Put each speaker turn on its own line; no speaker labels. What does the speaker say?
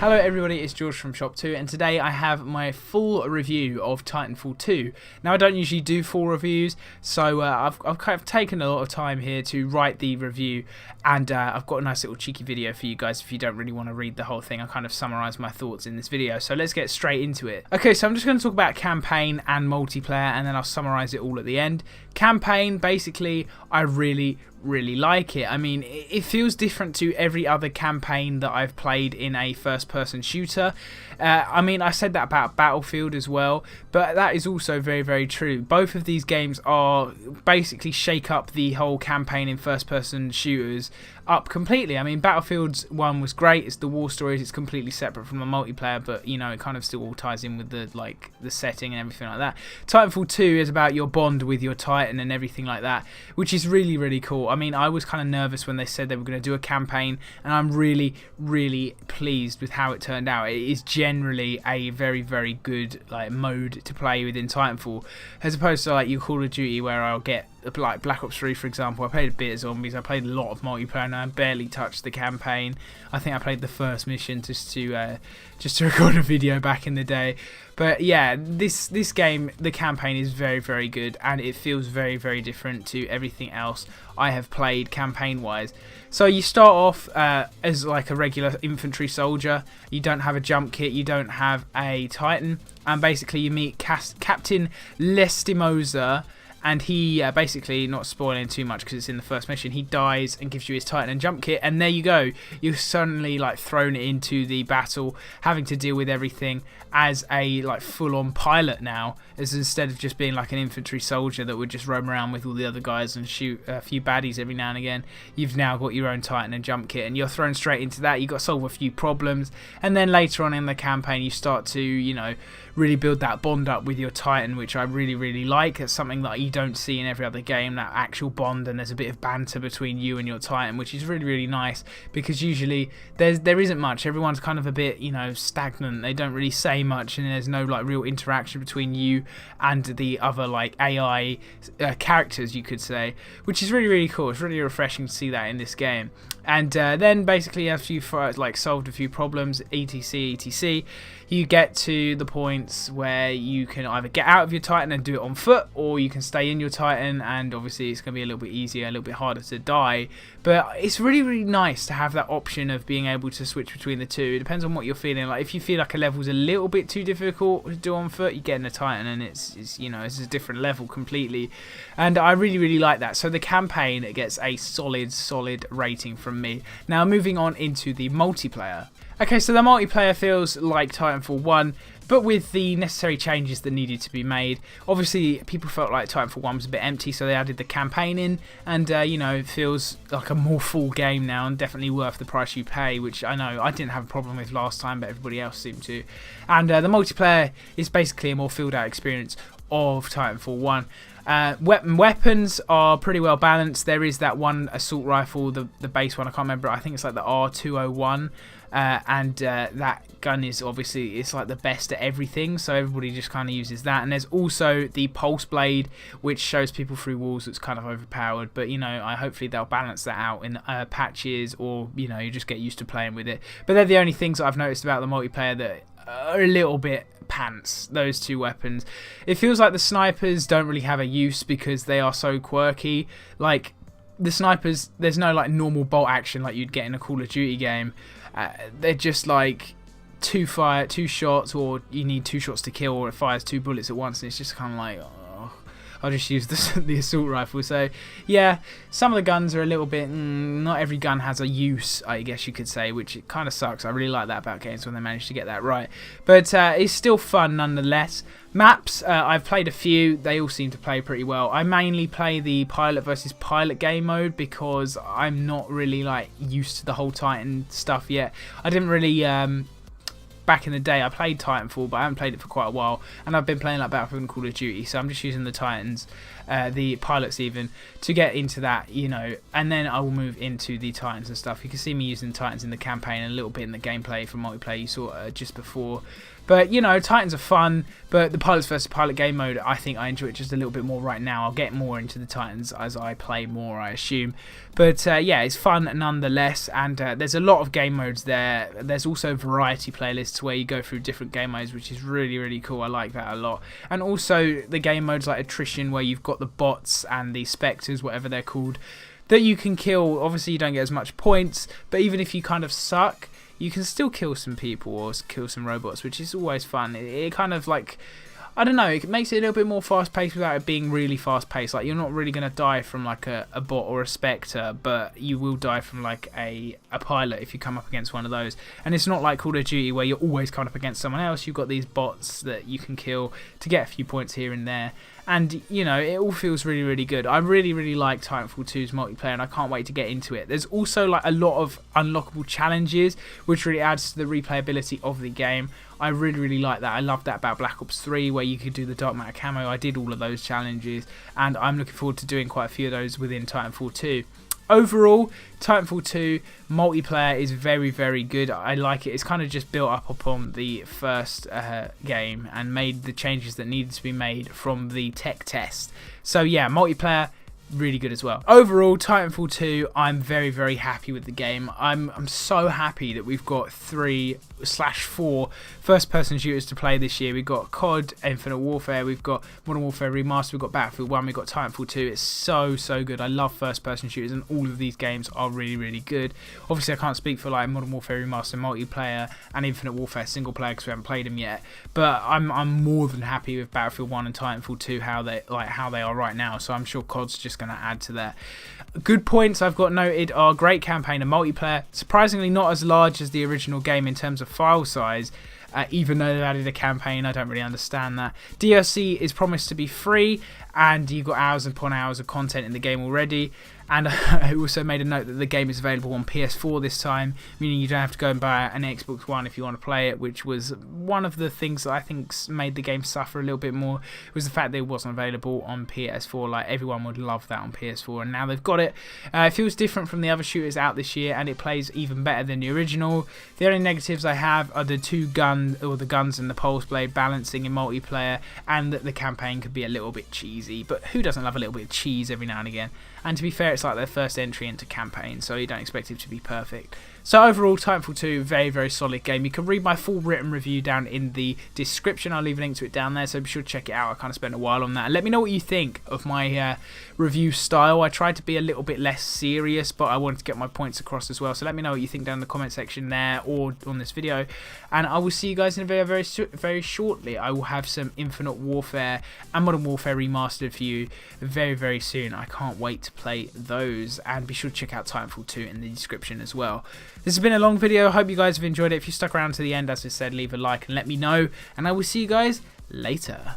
Hello everybody, it's George from ShopTo, and today I have my full review of Titanfall 2. Now I don't usually do full reviews, so I've kind of taken a lot of time here to write the review, and I've got a nice little cheeky video for you guys if you don't really want to read the whole thing. I kind of summarise my thoughts in this video, so let's get straight into it. Okay, so I'm just going to talk about campaign and multiplayer, and then I'll summarise it all at the end. Campaign, basically, I really like it. I mean, it feels different to every other campaign that I've played in a first-person shooter. I mean, I said that about Battlefield as well, but that is also very true. Both of these games are basically shake up the whole campaign in first-person shooters up completely. I mean, Battlefield's one was great. It's the war stories. It's completely separate from the multiplayer, but you know, it kind of still all ties in with the setting and everything like that. Titanfall 2 is about your bond with your Titan and everything like that, which is really cool. I mean, I was kind of nervous when they said they were going to do a campaign, and I'm really pleased with how it turned out. It is generally a very good mode to play within Titanfall, as opposed to like your Call of Duty, where I'll get like Black Ops 3 for example. I played a bit of zombies, I played a lot of multiplayer, and I barely touched the campaign. I think I played the first mission just to record a video back in the day. But yeah, this game, the campaign is very good, and it feels very different to everything else I have played campaign wise. So you start off as like a regular infantry soldier. You don't have a jump kit, you don't have a Titan, and basically you meet Captain Lestimosa. And he basically, not spoiling too much because it's in the first mission, he dies and gives you his Titan and jump kit, and there you go. You're suddenly like thrown into the battle, having to deal with everything as a like full-on pilot now, as instead of just being like an infantry soldier that would just roam around with all the other guys and shoot a few baddies every now and again. You've now got your own Titan and jump kit, and you're thrown straight into that. You've got to solve a few problems, and then later on in the campaign you start to, you know, really build that bond up with your Titan, which I really like. It's something that you don't see in every other game, that actual bond, and there's a bit of banter between you and your Titan, which is really nice, because usually there isn't much. Everyone's kind of a bit, you know, stagnant. They don't really say much, and there's no like real interaction between you and the other like AI characters, you could say, which is really cool. It's really refreshing to see that in this game. And then basically after you've solved a few problems, etc, you get to the points where you can either get out of your Titan and do it on foot, or you can stay in your Titan, and obviously it's going to be a little bit easier, a little bit harder to die. But it's really nice to have that option of being able to switch between the two. It depends on what you're feeling. Like if you feel like a level's a little bit too difficult to do on foot, you get in a Titan, and it's you know, it's a different level completely. And I really like that. So the campaign, it gets a solid rating from me. Now moving on into the multiplayer. Okay, so the multiplayer feels like Titanfall 1, but with the necessary changes that needed to be made. Obviously, people felt like Titanfall 1 was a bit empty, so they added the campaign in, and you know, it feels like a more full game now, and definitely worth the price you pay, which I know I didn't have a problem with last time, but everybody else seemed to. And the multiplayer is basically a more filled out experience of Titanfall 1. Weapons are pretty well balanced. There is that one assault rifle, the base one, I can't remember, I think it's like the R201, and that gun is obviously, it's like the best at everything, so everybody just kind of uses that. And there's also the pulse blade, which shows people through walls. It's kind of overpowered, but you know, hopefully they'll balance that out in patches, or you know, you just get used to playing with it. But they're the only things that I've noticed about the multiplayer that are a little bit pants, those two weapons. It feels like the snipers don't really have a use because they are so quirky. Like the snipers, there's no like normal bolt action like you'd get in a Call of Duty game. They're just like two shots, or you need 2 shots to kill, or it fires 2 bullets at once, and it's just kind of like, I'll just use the assault rifle. So yeah, some of the guns are a little bit, not every gun has a use, I guess you could say, which it kind of sucks. I really like that about games when they manage to get that right. But it's still fun nonetheless. Maps, I've played a few. They all seem to play pretty well. I mainly play the pilot versus pilot game mode because I'm not really like used to the whole Titan stuff yet. I didn't really back in the day I played Titanfall, but I haven't played it for quite a while, and I've been playing like Battlefield and Call of Duty, so I'm just using the Titans, the pilots even, to get into that, you know, and then I will move into the Titans and stuff. You can see me using the Titans in the campaign and a little bit in the gameplay for multiplayer you saw just before. But, you know, Titans are fun, but the Pilots vs. Pilot game mode, I think I enjoy it just a little bit more right now. I'll get more into the Titans as I play more, I assume. But, yeah, it's fun nonetheless, and there's a lot of game modes there. There's also variety playlists where you go through different game modes, which is really, really cool. I like that a lot. And also the game modes like Attrition, where you've got the bots and the Spectres, whatever they're called, that you can kill. Obviously, you don't get as much points, but even if you kind of suck, you can still kill some people or kill some robots, which is always fun. It kind of like, I don't know, it makes it a little bit more fast-paced without it being really fast-paced. Like, you're not really going to die from like a bot or a Spectre, but you will die from like a pilot if you come up against one of those. And it's not like Call of Duty where you're always coming up against someone else. You've got these bots that you can kill to get a few points here and there. And, you know, it all feels really, really good. I really, really like Titanfall 2's multiplayer, and I can't wait to get into it. There's also like a lot of unlockable challenges, which really adds to the replayability of the game. I really, really like that. I love that about Black Ops 3, where you could do the Dark Matter camo. I did all of those challenges, and I'm looking forward to doing quite a few of those within Titanfall 2. Overall, Titanfall 2 multiplayer is very, very good. I like it. It's kind of just built up upon the first game and made the changes that needed to be made from the tech test. So yeah, multiplayer, really good as well. Overall, Titanfall 2, I'm very, very happy with the game. I'm so happy that we've got 3/4 first-person shooters to play this year. We've got COD, Infinite Warfare, we've got Modern Warfare Remastered, we've got Battlefield 1, we've got Titanfall 2. It's so, so good. I love first-person shooters, and all of these games are really, really good. Obviously, I can't speak for like Modern Warfare Remastered multiplayer and Infinite Warfare single player because we haven't played them yet. But I'm more than happy with Battlefield 1 and Titanfall 2 how they are right now. So I'm sure COD's just going to add to that. Good points I've got noted are great campaign and multiplayer. Surprisingly not as large as the original game in terms of file size, even though they've added a campaign. I don't really understand that. DLC is promised to be free, and you've got hours upon hours of content in the game already. And I also made a note that the game is available on PS4 this time, meaning you don't have to go and buy an Xbox One if you want to play it, which was one of the things that I think made the game suffer a little bit more, was the fact that it wasn't available on PS4. Like, everyone would love that on PS4, and now they've got it. It feels different from the other shooters out this year, and it plays even better than the original. The only negatives I have are the the guns and the pulse blade balancing in multiplayer, and that the campaign could be a little bit cheesy, but who doesn't love a little bit of cheese every now and again? And to be fair, it's like their first entry into campaign, so you don't expect it to be perfect. So overall, Titanfall 2, very, very solid game. You can read my full written review down in the description. I'll leave a link to it down there, so be sure to check it out. I kind of spent a while on that. And let me know what you think of my review style. I tried to be a little bit less serious, but I wanted to get my points across as well. So let me know what you think down in the comment section there or on this video. And I will see you guys in a very, very, very shortly. I will have some Infinite Warfare and Modern Warfare Remastered for you very, very soon. I can't wait to play those. And be sure to check out Titanfall 2 in the description as well. This has been a long video. I hope you guys have enjoyed it. If you stuck around to the end, as I said, leave a like and let me know. And I will see you guys later.